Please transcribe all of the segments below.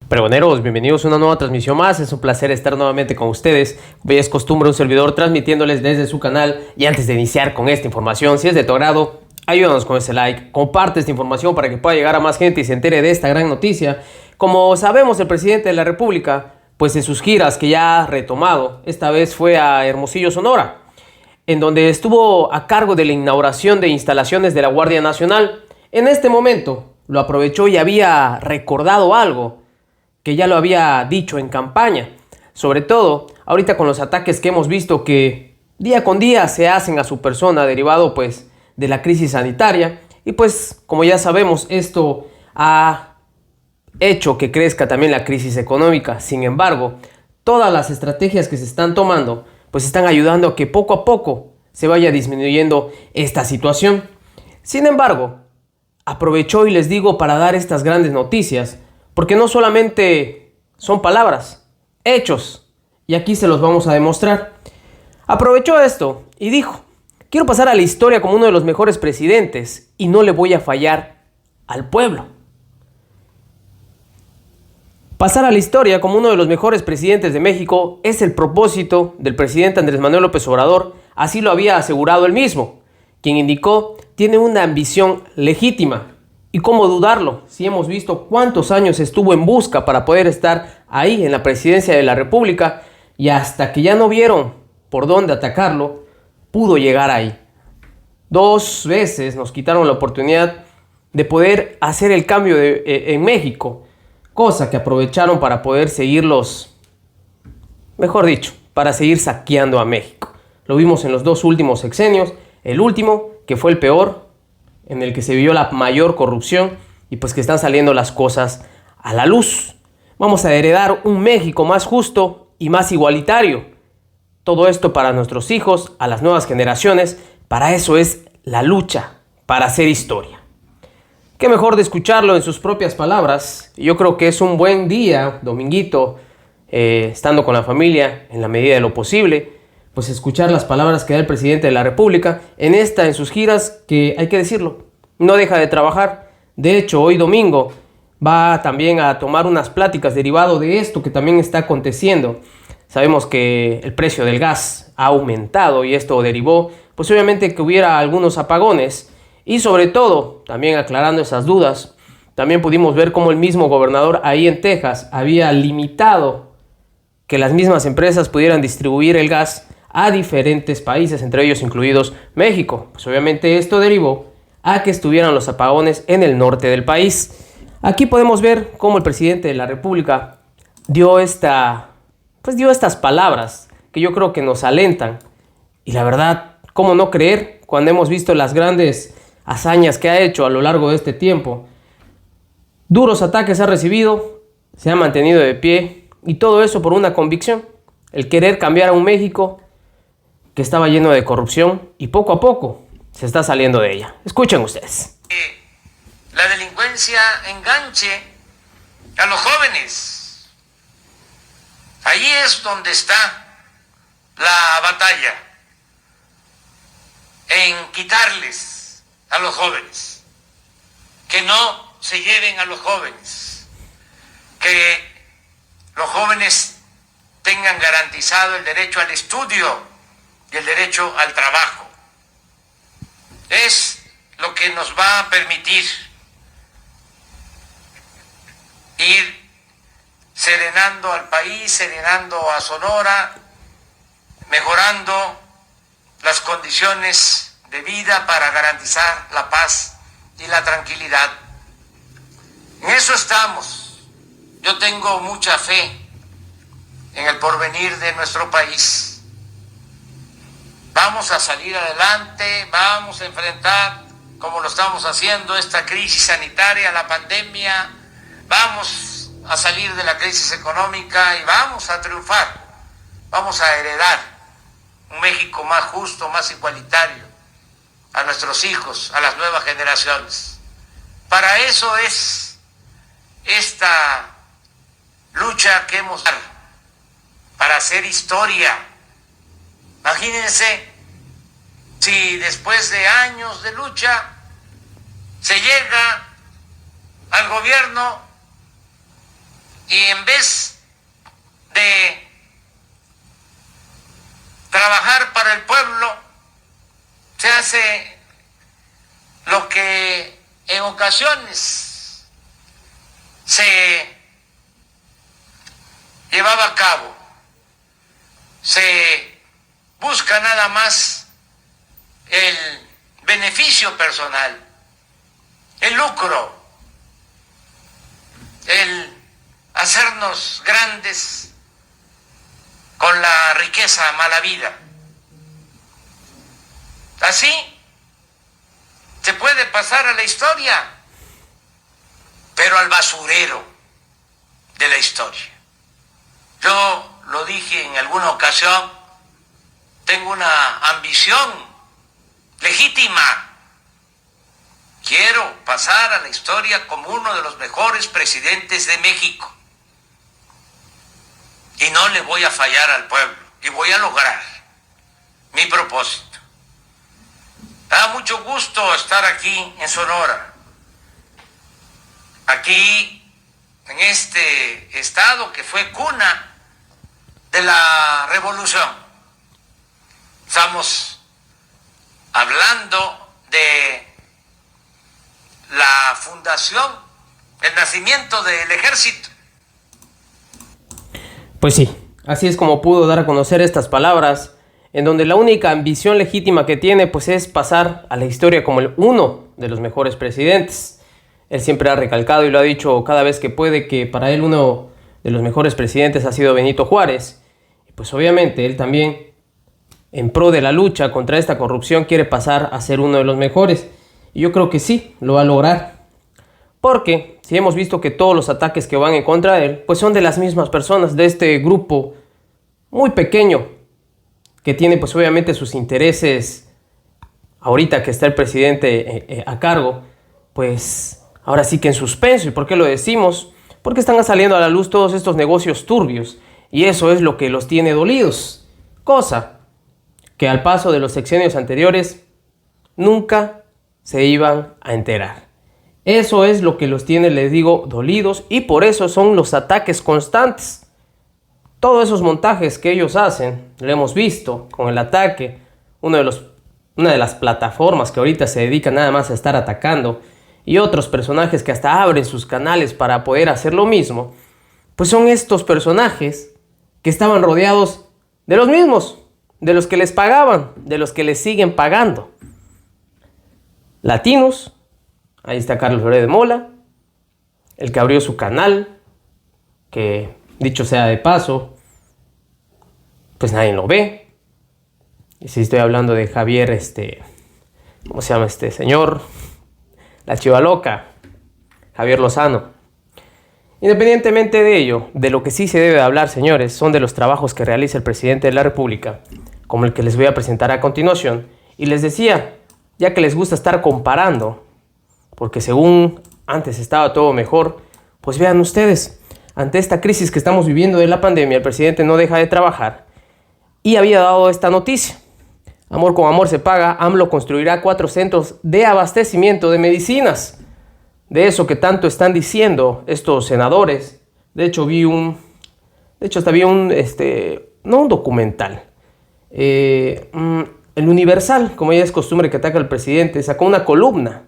Pregoneros, bienvenidos a una nueva transmisión más. Es un placer estar nuevamente con ustedes. Como ya es costumbre, un servidor transmitiéndoles desde su canal. Y antes de iniciar con esta información, si es de tu agrado, ayúdanos con ese like, comparte esta información para que pueda llegar a más gente y se entere de esta gran noticia. Como sabemos, el presidente de la República, pues en sus giras que ya ha retomado, esta vez fue a Hermosillo, Sonora, en donde estuvo a cargo de la inauguración de instalaciones de la Guardia Nacional. En este momento lo aprovechó y había recordado algo que ya lo había dicho en campaña, sobre todo ahorita con los ataques que hemos visto que día con día se hacen a su persona derivado pues de la crisis sanitaria, y pues como ya sabemos esto ha hecho que crezca también la crisis económica. Sin embargo, todas las estrategias que se están tomando pues están ayudando a que poco a poco se vaya disminuyendo esta situación. Sin embargo, aprovechó, y les digo, para dar estas grandes noticias, porque no solamente son palabras, hechos, y aquí se los vamos a demostrar. Aprovechó esto y dijo: quiero pasar a la historia como uno de los mejores presidentes y no le voy a fallar al pueblo. Pasar a la historia como uno de los mejores presidentes de México es el propósito del presidente Andrés Manuel López Obrador, así lo había asegurado él mismo, quien indicó tiene una ambición legítima. ¿Y cómo dudarlo? Si hemos visto cuántos años estuvo en busca para poder estar ahí en la presidencia de la República, y hasta que ya no vieron por dónde atacarlo, pudo llegar ahí. 2 veces nos quitaron la oportunidad de poder hacer el cambio en México, cosa que aprovecharon para poder seguirlos, mejor dicho, para seguir saqueando a México. Lo vimos en los 2 últimos sexenios, el último, que fue el peor, en el que se vio la mayor corrupción, y pues que están saliendo las cosas a la luz. Vamos a heredar un México más justo y más igualitario. Todo esto para nuestros hijos, a las nuevas generaciones. Para eso es la lucha, para hacer historia. Qué mejor de escucharlo en sus propias palabras. Yo creo que es un buen día, dominguito, estando con la familia en la medida de lo posible, pues escuchar las palabras que da el presidente de la República en sus giras, que hay que decirlo, no deja de trabajar. De hecho, hoy domingo va también a tomar unas pláticas derivado de esto que también está aconteciendo. Sabemos que el precio del gas ha aumentado y esto derivó, pues obviamente, que hubiera algunos apagones, y sobre todo, también aclarando esas dudas, también pudimos ver cómo el mismo gobernador ahí en Texas había limitado que las mismas empresas pudieran distribuir el gas a diferentes países, entre ellos incluidos México. Pues obviamente esto derivó a que estuvieran los apagones en el norte del país. Aquí podemos ver cómo el presidente de la República dio estas palabras que yo creo que nos alentan. Y la verdad, ¿cómo no creer cuando hemos visto las grandes hazañas que ha hecho a lo largo de este tiempo? Duros ataques ha recibido, se ha mantenido de pie, y todo eso por una convicción: el querer cambiar a un México que estaba lleno de corrupción, y poco a poco se está saliendo de ella. Escuchen ustedes. La delincuencia enganche a los jóvenes. Ahí es donde está la batalla, en quitarles a los jóvenes, que no se lleven a los jóvenes, que los jóvenes tengan garantizado el derecho al estudio y el derecho al trabajo. Es lo que nos va a permitir ir serenando al país, serenando a Sonora, mejorando las condiciones de vida para garantizar la paz y la tranquilidad. En eso estamos. Yo tengo mucha fe en el porvenir de nuestro país. Vamos a salir adelante, vamos a enfrentar, como lo estamos haciendo, esta crisis sanitaria, la pandemia, vamos a salir de la crisis económica y vamos a triunfar. Vamos a heredar un México más justo, más igualitario a nuestros hijos, a las nuevas generaciones. Para eso es esta lucha que hemos dado, para hacer historia. Imagínense si después de años de lucha se llega al gobierno Y en vez de trabajar para el pueblo, se hace lo que en ocasiones se llevaba a cabo. Se busca nada más el beneficio personal, el lucro, el hacernos grandes con la riqueza mala vida. Así se puede pasar a la historia, pero al basurero de la historia. Yo lo dije en alguna ocasión, tengo una ambición legítima. Quiero pasar a la historia como uno de los mejores presidentes de México. Y no le voy a fallar al pueblo, y voy a lograr mi propósito. Da mucho gusto estar aquí en Sonora, aquí en este estado que fue cuna de la revolución. Estamos hablando de la fundación, el nacimiento del ejército. Pues sí, así es como pudo dar a conocer estas palabras, en donde la única ambición legítima que tiene pues es pasar a la historia como uno de los mejores presidentes. Él siempre ha recalcado y lo ha dicho cada vez que puede que para él uno de los mejores presidentes ha sido Benito Juárez. Y pues obviamente él también, en pro de la lucha contra esta corrupción, quiere pasar a ser uno de los mejores. Y yo creo que sí, lo va a lograr. Porque si hemos visto que todos los ataques que van en contra de él, pues son de las mismas personas, de este grupo muy pequeño, que tiene pues obviamente sus intereses, ahorita que está el presidente a cargo, pues ahora sí que en suspenso. ¿Y por qué lo decimos? Porque están saliendo a la luz todos estos negocios turbios, y eso es lo que los tiene dolidos. Cosa que al paso de los sexenios anteriores nunca se iban a enterar. Eso es lo que los tiene, les digo, dolidos, y por eso son los ataques constantes. Todos esos montajes que ellos hacen, lo hemos visto con el ataque, una de las plataformas que ahorita se dedican nada más a estar atacando, y otros personajes que hasta abren sus canales para poder hacer lo mismo, pues son estos personajes que estaban rodeados de los mismos, de los que les pagaban, de los que les siguen pagando. Latinos, ahí está Carlos Loret de Mola, el que abrió su canal, que dicho sea de paso, pues nadie lo ve. Y si estoy hablando de Javier, ¿cómo se llama este señor? La Chiva Loca, Javier Lozano. Independientemente de ello, de lo que sí se debe hablar, señores, son de los trabajos que realiza el presidente de la República, como el que les voy a presentar a continuación. Y les decía, ya que les gusta estar comparando, porque según antes estaba todo mejor, pues vean ustedes, ante esta crisis que estamos viviendo de la pandemia, el presidente no deja de trabajar y había dado esta noticia. Amor con amor se paga, AMLO construirá 4 centros de abastecimiento de medicinas. De eso que tanto están diciendo estos senadores. De hecho, hasta vi no un documental. El Universal, como ya es costumbre que ataca al presidente, sacó una columna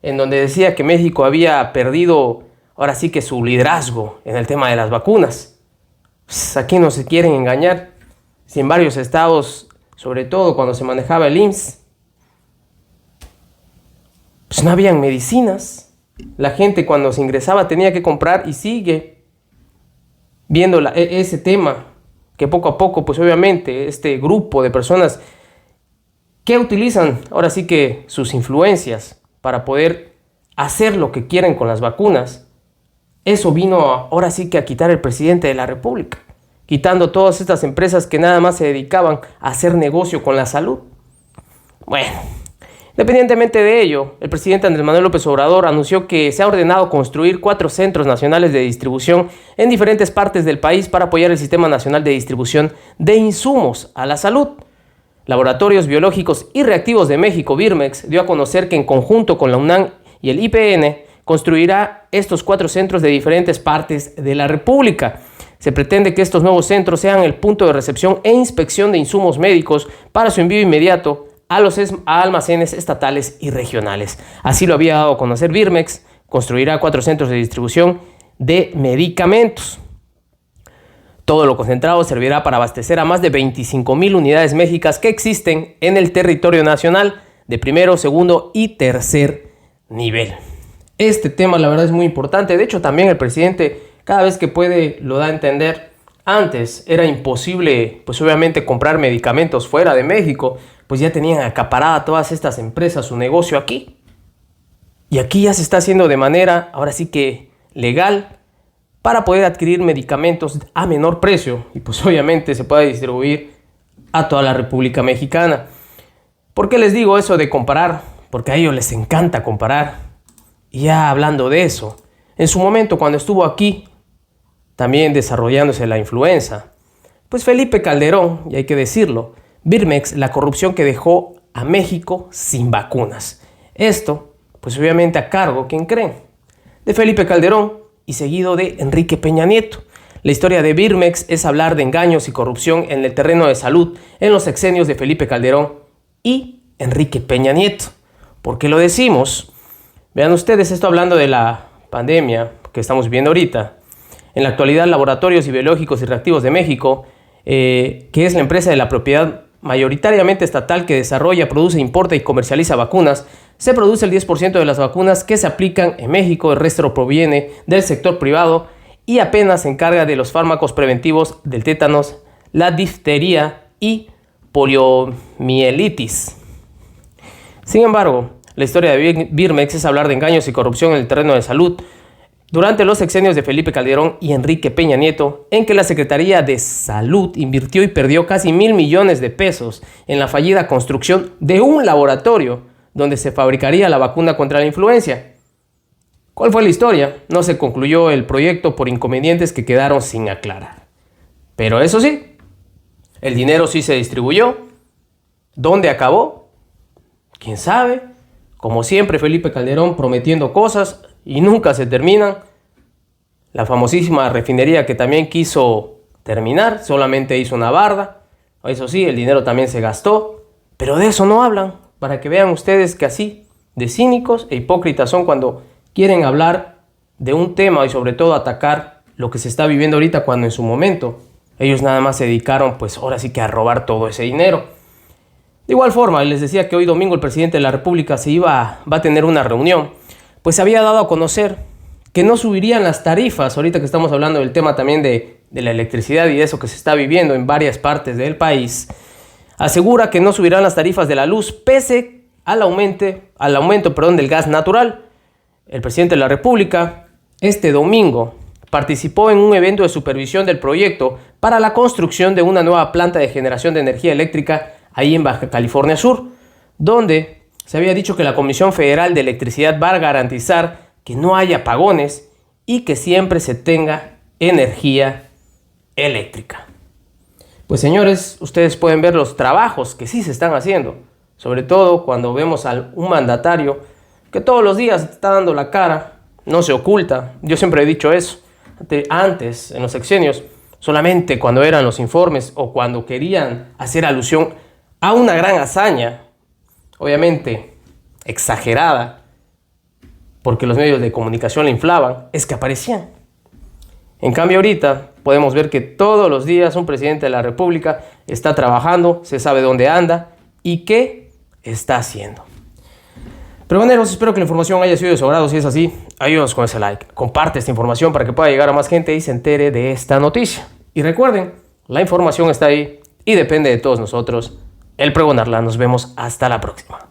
en donde decía que México había perdido, ahora sí que su liderazgo en el tema de las vacunas. Pues aquí no se quieren engañar. Si en varios estados, sobre todo cuando se manejaba el IMSS, pues no habían medicinas. La gente cuando se ingresaba tenía que comprar, y sigue viendo ese tema, que poco a poco, pues obviamente, este grupo de personas que utilizan ahora sí que sus influencias para poder hacer lo que quieren con las vacunas, eso vino ahora sí que a quitar el presidente de la República, quitando todas estas empresas que nada más se dedicaban a hacer negocio con la salud. Bueno, independientemente de ello, el presidente Andrés Manuel López Obrador anunció que se ha ordenado construir 4 centros nacionales de distribución en diferentes partes del país para apoyar el Sistema Nacional de Distribución de Insumos a la Salud. Laboratorios Biológicos y Reactivos de México, Birmex, dio a conocer que en conjunto con la UNAM y el IPN construirá estos 4 centros de diferentes partes de la República. Se pretende que estos nuevos centros sean el punto de recepción e inspección de insumos médicos para su envío inmediato a los almacenes estatales y regionales. Así lo había dado a conocer Birmex. Construirá 4 centros de distribución de medicamentos. Todo lo concentrado servirá para abastecer a más de 25,000 unidades médicas que existen en el territorio nacional de primero, segundo y tercer nivel. Este tema, la verdad, es muy importante. De hecho, también el presidente, cada vez que puede, lo da a entender. Antes era imposible, pues obviamente, comprar medicamentos fuera de México, pues ya tenían acaparada todas estas empresas su negocio aquí. Y aquí ya se está haciendo de manera, ahora sí que legal, para poder adquirir medicamentos a menor precio y pues obviamente se puede distribuir a toda la República Mexicana. ¿Por qué les digo eso de comparar? Porque a ellos les encanta comparar. Y ya hablando de eso, en su momento cuando estuvo aquí, también desarrollándose la influenza, pues Felipe Calderón, y hay que decirlo, Birmex, la corrupción que dejó a México sin vacunas. Esto, pues obviamente a cargo, ¿quién creen? De Felipe Calderón y seguido de Enrique Peña Nieto. La historia de Birmex es hablar de engaños y corrupción en el terreno de salud en los sexenios de Felipe Calderón y Enrique Peña Nieto. ¿Por qué lo decimos? Vean ustedes, esto hablando de la pandemia que estamos viviendo ahorita. En la actualidad, Laboratorios Biológicos y Reactivos de México, que es la empresa de la propiedad mayoritariamente estatal que desarrolla, produce, importa y comercializa vacunas, se produce el 10% de las vacunas que se aplican en México. El resto proviene del sector privado y apenas se encarga de los fármacos preventivos del tétanos, la difteria y poliomielitis. Sin embargo, la historia de Birmex es hablar de engaños y corrupción en el terreno de salud durante los sexenios de Felipe Calderón y Enrique Peña Nieto, en que la Secretaría de Salud invirtió y perdió casi 1,000 millones de pesos en la fallida construcción de un laboratorio donde se fabricaría la vacuna contra la influenza. ¿Cuál fue la historia? No se concluyó el proyecto por inconvenientes que quedaron sin aclarar. Pero eso sí, el dinero sí se distribuyó. ¿Dónde acabó? ¿Quién sabe? Como siempre, Felipe Calderón prometiendo cosas y nunca se terminan. La famosísima refinería que también quiso terminar, solamente hizo una barda. Eso sí, el dinero también se gastó, pero de eso no hablan, para que vean ustedes que así de cínicos e hipócritas son cuando quieren hablar de un tema y sobre todo atacar lo que se está viviendo ahorita, cuando en su momento ellos nada más se dedicaron pues ahora sí que a robar todo ese dinero. De igual forma, les decía que hoy domingo el presidente de la República va a tener una reunión, pues se había dado a conocer que no subirían las tarifas, ahorita que estamos hablando del tema también de la electricidad y de eso que se está viviendo en varias partes del país. Asegura que no subirán las tarifas de la luz pese al aumento del gas natural. El presidente de la República este domingo participó en un evento de supervisión del proyecto para la construcción de una nueva planta de generación de energía eléctrica ahí en Baja California Sur, donde se había dicho que la Comisión Federal de Electricidad va a garantizar que no haya apagones y que siempre se tenga energía eléctrica. Pues señores, ustedes pueden ver los trabajos que sí se están haciendo, sobre todo cuando vemos a un mandatario que todos los días está dando la cara, no se oculta. Yo siempre he dicho eso. Antes, en los sexenios, solamente cuando eran los informes o cuando querían hacer alusión a una gran hazaña, obviamente exagerada, porque los medios de comunicación la inflaban, es que aparecían. En cambio ahorita podemos ver que todos los días un presidente de la República está trabajando, se sabe dónde anda y qué está haciendo. Pero bueno, espero que la información haya sido de su agrado. Si es así, ayúdanos con ese like. Comparte esta información para que pueda llegar a más gente y se entere de esta noticia. Y recuerden, la información está ahí y depende de todos nosotros el pregonarla. Nos vemos hasta la próxima.